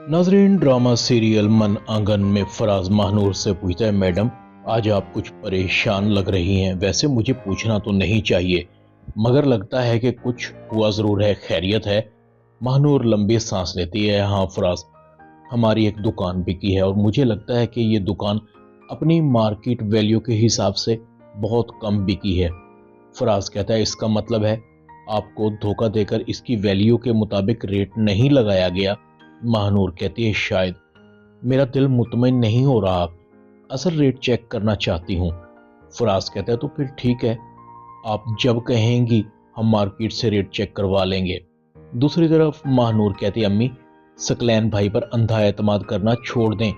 नाजरीन, drama serial मन आंगन में फराज महानूर से पूछता है, मैडम आज आप कुछ परेशान लग रही हैं। वैसे मुझे पूछना तो नहीं चाहिए, मगर लगता है कि कुछ हुआ ज़रूर है। खैरियत है? महानूर लंबी सांस लेती है। हाँ फराज, हमारी एक दुकान बिकी है और मुझे लगता है कि ये दुकान अपनी मार्केट वैल्यू के हिसाब से बहुत कम बिकी है। फराज कहता है, इसका मतलब है आपको धोखा देकर इसकी वैल्यू के मुताबिक रेट नहीं लगाया गया। महानूर कहती है, शायद। मेरा दिल मुतमईन नहीं हो रहा, असल रेट चेक करना चाहती हूँ। फराज कहता है, तो फिर ठीक है, आप जब कहेंगी हम मार्केट से रेट चेक करवा लेंगे। दूसरी तरफ महानूर कहती है, अम्मी सकलैन भाई पर अंधा एतमाद करना छोड़ दें।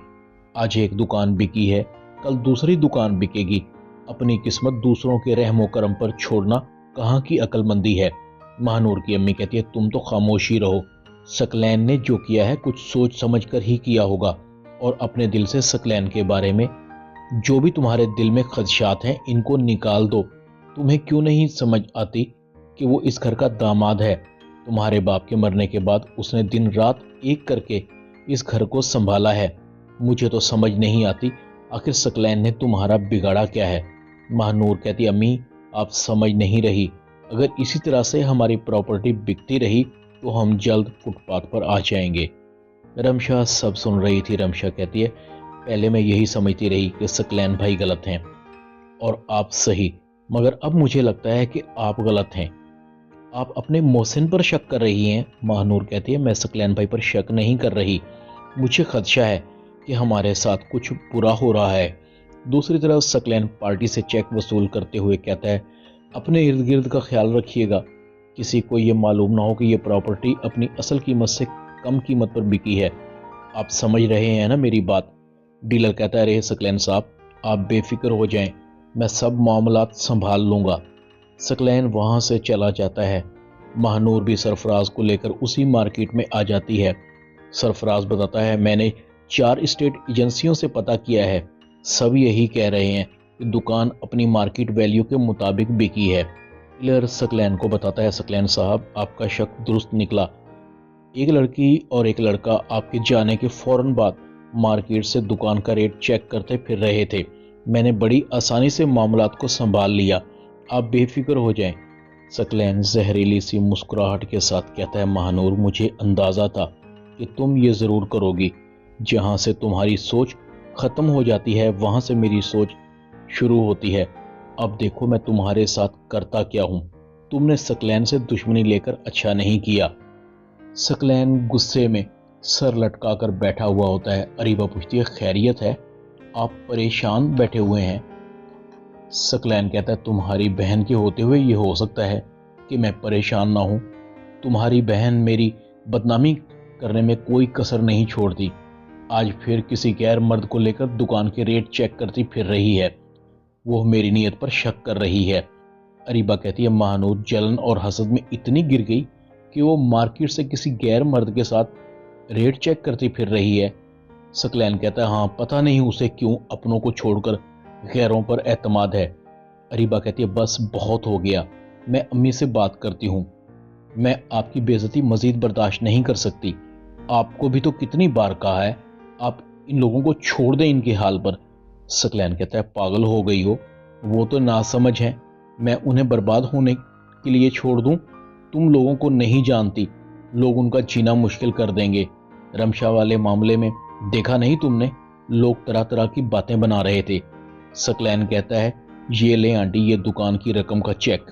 आज एक दुकान बिकी है, कल दूसरी दुकान बिकेगी। अपनी किस्मत दूसरों के रहमो करम पर छोड़ना कहाँ की अक्लमंदी है। महानूर की अम्मी कहती है, तुम तो खामोशी रहो। सकलैन ने जो किया है कुछ सोच समझ कर ही किया होगा, और अपने दिल से सकलैन के बारे में जो भी तुम्हारे दिल में खदशात हैं इनको निकाल दो। तुम्हें क्यों नहीं समझ आती कि वो इस घर का दामाद है। तुम्हारे बाप के मरने के बाद उसने दिन रात एक करके इस घर को संभाला है। मुझे तो समझ नहीं आती आखिर सकलैन ने तुम्हारा बिगाड़ा क्या है। महानूर कहती, अम्मी आप समझ नहीं रही, अगर इसी तरह से हमारी प्रॉपर्टी बिकती रही तो हम जल्द फुटपाथ पर आ जाएंगे। रमशा सब सुन रही थी। रमशा कहती है, पहले मैं यही समझती रही कि सकलैन भाई गलत हैं और आप सही, मगर अब मुझे लगता है कि आप गलत हैं। आप अपने मोहसिन पर शक कर रही हैं। महानूर कहती है, मैं सकलैन भाई पर शक नहीं कर रही, मुझे खदशा है कि हमारे साथ कुछ बुरा हो रहा है। दूसरी तरफ सकलैन पार्टी से चेक वसूल करते हुए कहता है, अपने इर्द गिर्द का ख्याल रखिएगा, किसी को ये मालूम ना हो कि ये प्रॉपर्टी अपनी असल कीमत से कम कीमत पर बिकी है। आप समझ रहे हैं ना मेरी बात। डीलर कहता है, अरे सकलैन साहब आप बेफिक्र हो जाएं, मैं सब मामलात संभाल लूंगा। सकलैन वहां से चला जाता है। महानूर भी सरफराज को लेकर उसी मार्केट में आ जाती है। सरफराज बताता है, मैंने 4 स्टेट एजेंसियों से पता किया है, सब यही कह रहे हैं कि दुकान अपनी मार्केट वैल्यू के मुताबिक बिकी है। डीलर सकलैन को बताता है, सकलैन साहब आपका शक दुरुस्त निकला। एक लड़की और एक लड़का आपके जाने के फौरन बाद मार्केट से दुकान का रेट चेक करते फिर रहे थे। मैंने बड़ी आसानी से मामलात को संभाल लिया, आप बेफिक्र हो जाएं। सकलैन जहरीली सी मुस्कुराहट के साथ कहता है, महानूर मुझे अंदाजा था कि तुम ये ज़रूर करोगी। जहाँ से तुम्हारी सोच ख़त्म हो जाती है वहाँ से मेरी सोच शुरू होती है। अब देखो मैं तुम्हारे साथ करता क्या हूँ। तुमने सकलैन से दुश्मनी लेकर अच्छा नहीं किया। सकलैन गुस्से में सर लटका कर बैठा हुआ होता है। अरीबा पूछती है, खैरियत है? आप परेशान बैठे हुए हैं। सकलैन कहता है, तुम्हारी बहन के होते हुए ये हो सकता है कि मैं परेशान ना हूँ। तुम्हारी बहन मेरी बदनामी करने में कोई कसर नहीं छोड़ती। आज फिर किसी गैर मर्द को लेकर दुकान के रेट चेक करती फिर रही है। वो मेरी नीयत पर शक कर रही है। अरीबा कहती है, महानूर जलन और हसद में इतनी गिर गई कि वो मार्केट से किसी गैर मर्द के साथ रेट चेक करती फिर रही है। सकलैन कहता है, हाँ पता नहीं उसे क्यों अपनों को छोड़कर गैरों पर एतमाद है। अरीबा कहती है, बस बहुत हो गया, मैं अम्मी से बात करती हूँ। मैं आपकी बेइज्जती मजीद बर्दाश्त नहीं कर सकती। आपको भी तो कितनी बार कहा है आप इन लोगों को छोड़ दें इनके हाल पर। सकलैन कहता है, पागल हो गई हो, वो तो नासमझ हैं, मैं उन्हें बर्बाद होने के लिए छोड़ दूं? तुम लोगों को नहीं जानती, लोग उनका जीना मुश्किल कर देंगे। रमशा वाले मामले में देखा नहीं तुमने, लोग तरह तरह की बातें बना रहे थे। सकलैन कहता है, ये ले आंटी ये दुकान की रकम का चेक,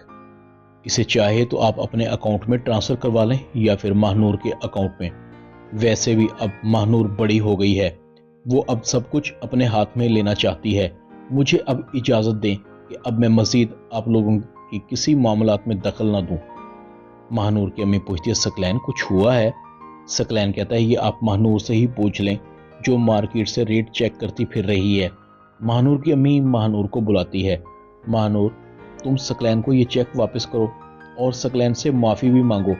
इसे चाहे तो आप अपने अकाउंट में ट्रांसफर करवा लें या फिर महानूर के अकाउंट में। वैसे भी अब महानूर बड़ी हो गई है, वो अब सब कुछ अपने हाथ में लेना चाहती है। मुझे अब इजाज़त दें कि अब मैं मज़ीद आप लोगों की किसी मामलात में दखल ना दूं। महानूर की अम्मी पूछती है, सकलैन कुछ हुआ है? सकलैन कहता है, ये आप महानूर से ही पूछ लें जो मार्केट से रेट चेक करती फिर रही है। महानूर की अम्मी महानूर को बुलाती है। महानूर तुम सकलैन को ये चेक वापस करो और सकलैन से माफ़ी भी मांगो।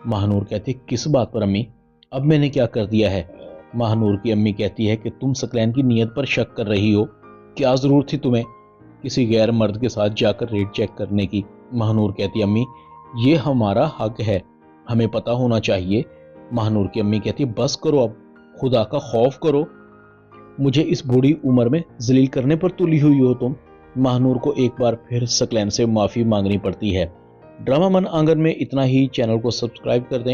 महानूर कहती है, किस बात पर अम्मी, अब मैंने क्या कर दिया है? महानूर की अम्मी कहती है कि तुम सकलैन की नीयत पर शक कर रही हो, क्या ज़रूरत थी तुम्हें किसी गैर मर्द के साथ जाकर रेट चेक करने की? महानूर कहती है, अम्मी ये हमारा हक है, हमें पता होना चाहिए। महानूर की अम्मी कहती है, बस करो अब, खुदा का खौफ करो, मुझे इस बूढ़ी उम्र में जलील करने पर तुली हुई हो तुम। महानूर को एक बार फिर सकलैन से माफी मांगनी पड़ती है। ड्रामा मन आंगन में इतना ही। चैनल को सब्सक्राइब कर दें।